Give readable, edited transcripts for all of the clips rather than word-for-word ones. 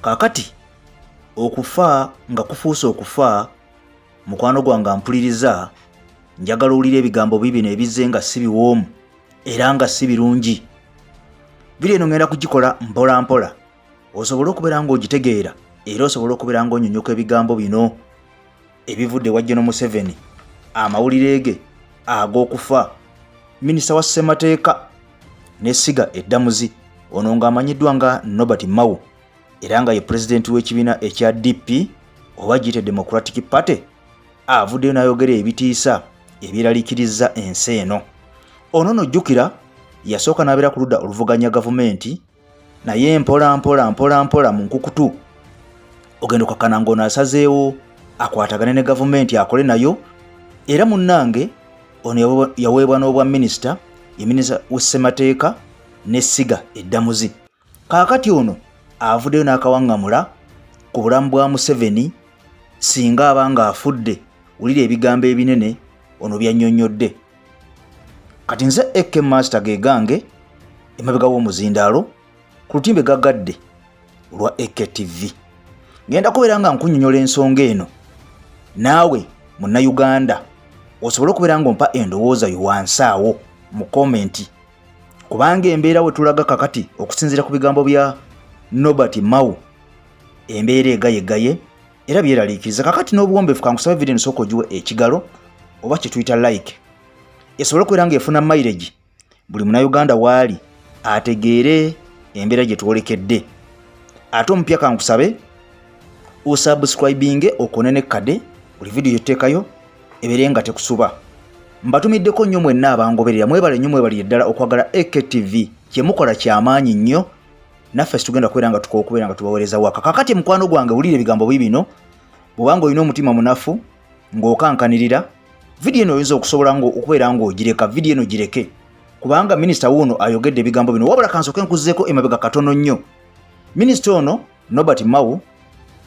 Kakati okufa nga kufuuse okufa, mukwano gwange ampuliriza, njagala owulire ebigambo bibino ebizze nga si biwoomu era nga si birungi. Vidiyo eno ngenda kugikola mpola mpola osobole okubeera ng'ogitegeera era osobole okubeera ng'onyonyoka ebigambo bino ebivudde wa Gen M7 amawulire ge ag'okufa minisita wa ssemateeka n'essiga eddamuzi ono ng'amanyiddwa nga Norbart era nga ye pulezidenti w'ekibiina ekya DP oba giyite Democratic Party avuddeyo n'ayogera ebitiisa ebiraliikiriza ensi eno. Ono nojjukira yasooka n'abeera ku ludda oluvuganya gavumenti naye mpola mu nkukutu ogenda okakkana ng'ono asazeewo akwatagane ne gavumenti akole nayo era munnange ono yaweebwa n'obwa minisita ye minisita w'essemateeka n'essiga eddamuzi. Kaakati ono avuddeyo n'akawaŋŋamula ku bulamu bwa Museveni singa abanga afudde wulira ebigambo ebinene ono byannyonnyodde. Kati nze AK Master ge gange emabega w'omuzindaalo ku lutimbe gaggadde olwa AK TV. Ngenda kubeera nga nkunnyonnyola ensonga eno naawe munnayuganda osobole okubeera ng'ompa endowooza yo wansi awo mu komenti, kubanga embeera we tulaga kakati okusinziira ku bigambo bya Norbart embeera egayegaye era byeraliikiriza. Kakati n'obuwombeefu kankusaba vidiyo nsooka ogiwe ekigalo oba kye tuyita like esobole okubeera ng'efuna mileage buli munnayuganda waali ategeere embeera gye twolekedde. Ate omupya kankusabe osubscribinge okonene kade buli vidiyo yoteekayo ebeere nga tekusuba. Mbatumiddeko nnyo mwenna abangoberera, mwebale nnyo mwebalire ddala okwagala AK TV kye mukola kyamaanyi nnyo naffe tugenda kubeera nga tukokubeera nga tubaweereza waka. Kakati mukwano gwange wulire ebigambo bibino bw'obanga olina omutima munafu ng'okankanirira vidiyo eno oyinza okusobola okubeera ng'ogireka vidiyo eno gireke kubanga minisita wuuno ayogedde ebigambo bino. Wabula kansooke nkuzzeeko emabega katono nnyo. Minisita ono Norbart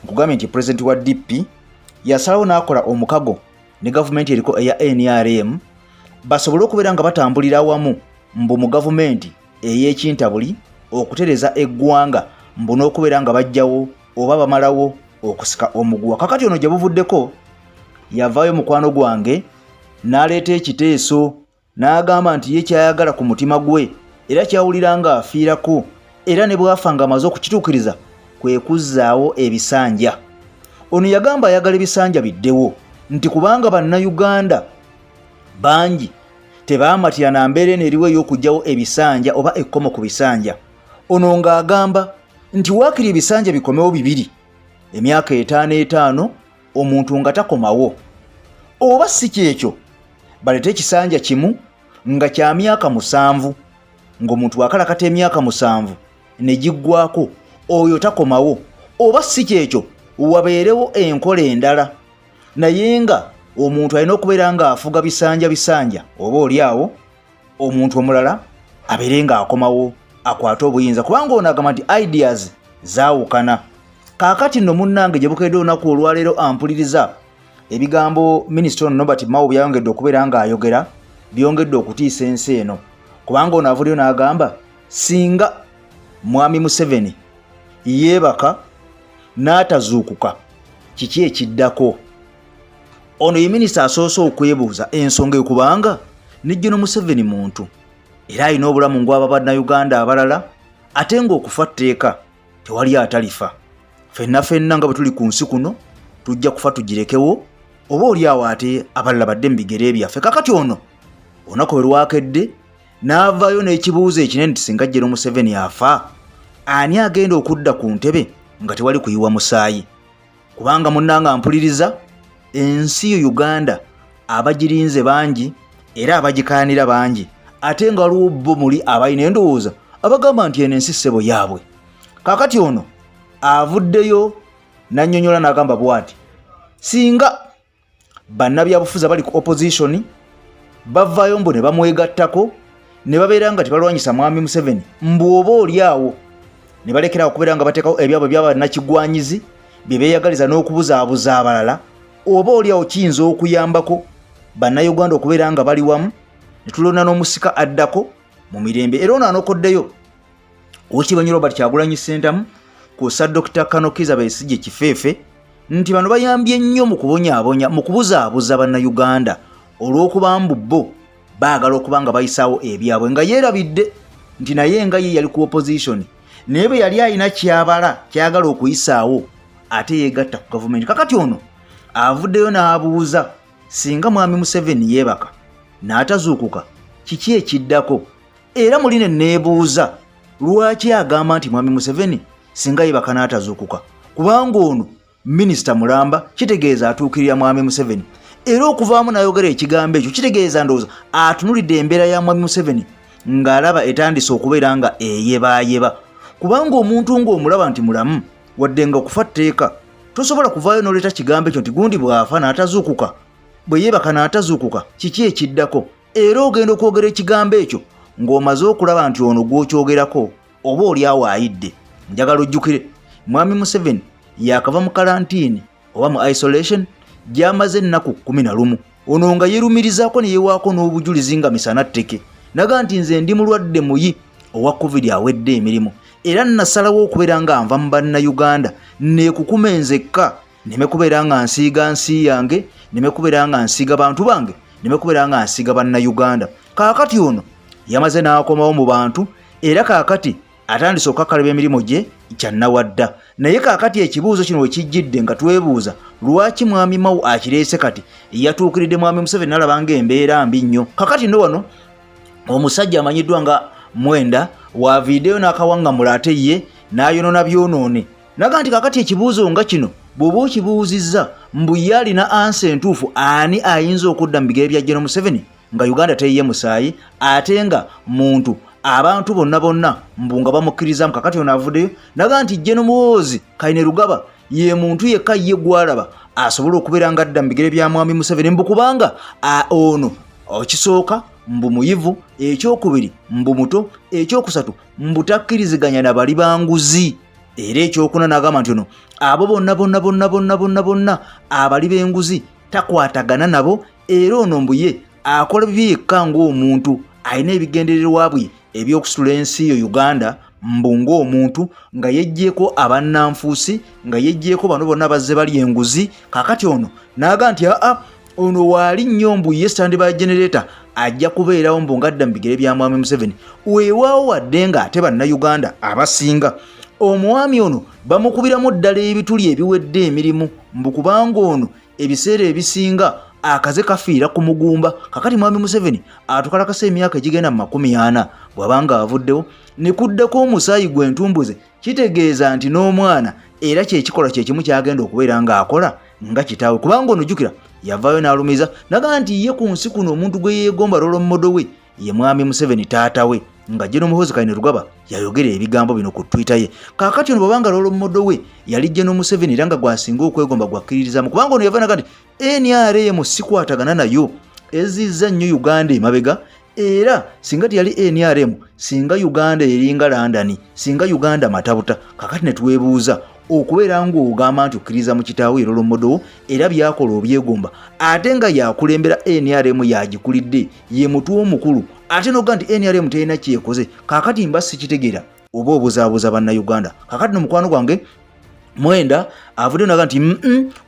nkugambye nti pulezidenti wa DP yasalawo n'akola omukago ne gavumenti eriko eya NRM basobole okubeera nga batambulira awamu mbu mu gavumenti ey'ekintabuli okutereza eggwanga mbu n'okubeera nga bajjawo oba bamalawo okusika omuguwa. Kakati ono gye buvuddeko yavaayo mukwano gwange n'aleeta ekiteeso n'agamba nti ye kyayagala ku mutima gwe era kyawulira nga afiirako era ne bwafa nga amaze okukituukiriza kwe kuzzaawo ebisanja. Ono yagamba ayagala ebisanja biddewo nti kubanga bannayuganda bangi tebaamatira na mbeera eno eriwo ey'okugyawo ebisanja oba ekkomo ku bisanja. Ono ng'agamba nti waakiri ebisanja bikomewo 2 emyaka 5 omuntu nga takomawo oba si kyekyo balete ekisanja kimu nga kya myaka 7 ng'omuntu wakalakata emyaka 7 ne giggwako oyo takomawo oba si kyekyo wabeerewo enkola endala naye nga omuntu alina okubeera nga afuga bisanja oba oli awo omuntu omulala abeere nga akomawo akwate obuyinza kubanga ono agamba nti ideas zaawukana. Kaakati nno munnange gye bukedde olunaku olwaleero ampuliriza ebigambo minisita ono Norbart byayongedde okubeera nga ayogera byongedde okutiisa ensi eno kubanga ono avuddeyo n'agamba singa mwami Museveni yeebaka n'atazuukuka kiki ekiddako. Ono ye minisita asoose okwebuuza ensonga ekubanga ne Gen Museveni muntu era alina obulamu ng'aba bannayuganda abalala ate ng'okufa tteeka tewali atalifa. Ffenna nga bwe tuli ku nsi kuno tujja kufa tugirekewo oba oli awo ate abalala badde mu bigere byaffe. Kakati ono olunaku bwe lwakedde n'avaayo n'ekibuuzo ekinene nti singa Gen Museveni afa ani agenda okudda ku ntebe nga tewali kuyiwa musaayi kubanga munnanga ampuliriza ensi yo Uganda abagirinze bangi era abagikaanira bangi ate nga waliwo bo muli abalina endowooza abagamba nti eno ensi ssebo yaabwe. Kaakati ono avuddeyo n'annyonnyola n'agamba bw'ati singa bannabyabufuzi abali ku opposition bavaayo mbu ne bamwegattako ne babeera nga tebalwanyisa mwami Museveni mbu oba oli awo ne balekera okubeera nga bateekawo ebyabwe by'abannakigwanyizi bye beeyagaliza n'okubuzaabuza abalala oba oli awo kiyinza okuyambako bannayuganda okubeera nga bali wamu ne tulonda n'omusika addako mu mirembe. Era ono anokoddeyo Oweekitiibwa Norbert Kyagulanyi Ssentamu kussa Dr. Kanokiza Besigye Kifeefe nti bano bayambye nnyo mu kubonyaabonya mu kubuzaabuza bannayuganda olw'okuba mbu bo baagala okuba nga bayisaawo ebyabwe nga yeerabidde nti naye nga ye yali ku opposition naye bwe yali alina kyagala okuyisaawo ate yeegatta ku gavumenti. Kakati ono avuddeyo n'abuuza singa mwami Museveni yeebaka n'atazuukuka kiki ekiddako, era muli ne neebuuza lwaki agamba nti mwami Museveni singa yeebaka n'atazuukuka, kubanga ono minisita mulamba kitegeeza atuukirira mwami Museveni, era okuvaamu n'ayogera ekigambo ekyo kitegeeza ndowooza atunulidde embeera ya mwami Museveni ng'alaba etandise okubeera nga eyebaayeba, kubanga omuntu ng'omulaba nti mulamu wadde nga okufa tteeka tosobola kuvaayo n'oleeta kigambo ekyo nti gundi bw'afa n'atazuukuka, bwe yeebaka n'atazuukuka kiki ekiddako, era ogenda okwogera ekigambo ekyo ng'omaze okulaba nti ono gw'okyogerako oba oli awo ayidde. Njagala ojjukire mwami Museveni yakava mu kalantiini oba mu isolation gy'amaze ennaku 11, ono nga yerumirizaako ne yeewaako n'obujulizi nga misana tteke naga nti nze ndi mulwadde muyi owa covid awedde emirimu, era nasalawo okubeera nga nva mu bannayuganda neekukuma enzekka neme kubeera nga nsiiga nsi yange, neme kubeera nga nsiiga bantu bange, neme kubeera nga nsiiga bannayuganda. Kaakati ono yamaze n'akomawo mu bantu era kaakati atandise okukakalaba emirimu gye kyannawadda. Naye kaakati ekibuuzo kino wekijjidde nga twebuuza lwaki mwami Mawu akireese kati yatuukiridde mwami Museveni n'alaba ng'embeera mbi nnyo. Kaakati nno wano omusajja amanyiddwa nga Mwenda waaviideyo n'akawaŋŋamula ate ye n'ayonoona byonoone naga nti kaakati ekibuuzo nga kino bw'oba okibuuzizza mbu ye alina ansa entuufu ani ayinza okudda mu bigere bya Gen Museveni nga Uganda teyiye musaayi ate nga muntu abantu bonna mbu nga bamukkirizamu. Kakati ono avuddeyo naga nti Gen Muhoozi Kainerugaba ye muntu yekka ye gwalaba asobola okubeera nga adda mu bigere bya mwami Museveni mbu kubanga ono okisooka mbu muyivu, ekyokubiri mbu muto, ekyokusatu mbu takkiriziganya na bali banguzi, era ekyokuna n'agamba nti ono abo bonna abali b'enguzi takwatagana nabo, era ono mbu ye akola bibye yekka ng'omuntu alina ebigendererwa bye ebyokusitula ensi yo Uganda mbu ng'omuntu nga yeggyeko abannanfuusi nga yeggyeko bano bonna bazze bali enguzi. Kaakati ono n'aga nti ono waali nnyo mbu ye standby generator ajja kubeerawo mbu ngadda mu bigere bya mwami Museveni, weewaawo wadde nga ate bannayuganda abasinga omwami ono bamukubiramu ddala ebituli ebiwedde emirimu mbu kubanga ono ebiseera ebisinga akaze kafiira ku mugumba. Kakati mwami Museveni atukalakasa emyaka egigenda mu 40 bw'abanga avuddewo ne kuddako omusaayi gw'entumbuze, kitegeeza nti n'omwana era kyekikola kyekimu kyagenda okubeera ng'akola nga kitaawe, kubanga ono jjukira yavaayo n'alumiza naga nti ye ku nsi kuno omuntu gwe yeegomba lolo mmodo we ye mwami Museveni taata we, nga Gen Muhoozi Kainerugaba yayogera ebigambo bino ku Twitter ye. Kaakati ono bwabanga lolo mmodo we yali Gen Museveni era nga gwasinga okwegomba gwakkiririzamu, kubanga ono yava naga nti NRM sikwatagana nayo ezizza nnyo Uganda emabega, era singa tiyali NRM singa Uganda eringa London, singa Uganda matabuta. Kakati ne tuweebuuza okubeera ng'ogamba nti okkiriza mu kitaawe lolo mmodo era byakola obyegomba ate nga yakulembera NRM yagikulidde ye mutu omukulu ate noga nti NRM terina kyekoze. Kaakati mba sikitegeera oba obuzaabuza bannayuganda. Kaakati nomukwano gwange Mwenda avudde naga nti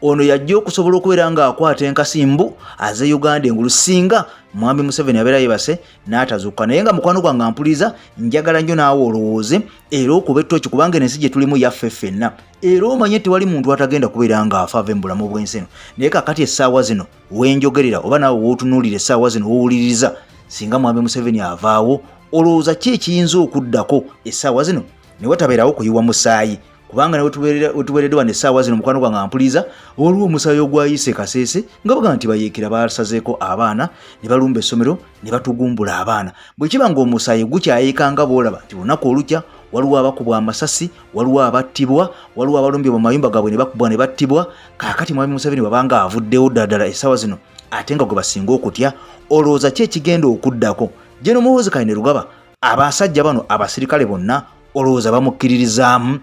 ono yajja okusobola okubeera ng'akwata enkasimbu aze Uganda engulu singa mwami Museveni abeera yebase n'atazuuka. Naye nga mukwano gwange ampuliza njagala nnyo naawe olowooze era okuba ettooki kubanga ensi gye tulimu yaffe ffenna, era omanye tewali muntu atagenda kubeera ng'afa ave mu bulamu bw'ensi eno. Naye kakati essaawa zino wenjogerera oba naawe wootunuulira essaawa zino wowuliriza singa mwami Museveni avaawo olowooza ki ekiyinza okuddako essaawa zino ne watabeerawo kuyiwa musaayi, kubanga ne wetuweereddwa n'essaawa zino mukwano gwange ampuliza waliwo omusaayi ogwayise Kasese nga baga nti bayeekera basazeeko abaana ne balumba essomero ne batugumbula abaana. Bwe kiba ng'omusaayi gukyayeekanga boolaba nti lunaku olukya waliwo abakubwa amasasi, waliwo abattibwa, waliwo abalumbye mu mayumba gaabwe ne bakubwa ne battibwa. Kaakati mwami Museveni wabanga avuddewo ddala essaawa zino ate nga gwe basinga okutya, olowooza ki ekigenda okuddako? Gen Muhoozi Kainerugaba abasajja bano abasirikale bonna olowooza bamukkiririzaamu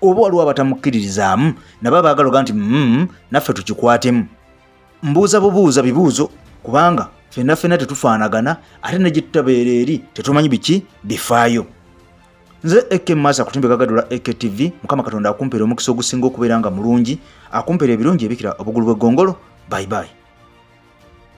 oba waliwo abatamukkiririzaamu nabo baagala oga nti naffe tukikwatemu? Mbuuza bubuuza bibuuzo kubanga ffenna tetufaanagana ate ne gye tutabeera eri tetumanyi biki bifaayo. nze Eke Masa kutimbe gagadula AKTV. Mukama Katonda akumpeera omukisa ogusinga okubeera nga mulungi, akumpeera ebirungi ebikira obugulu bw'eggongolo. Bye bye.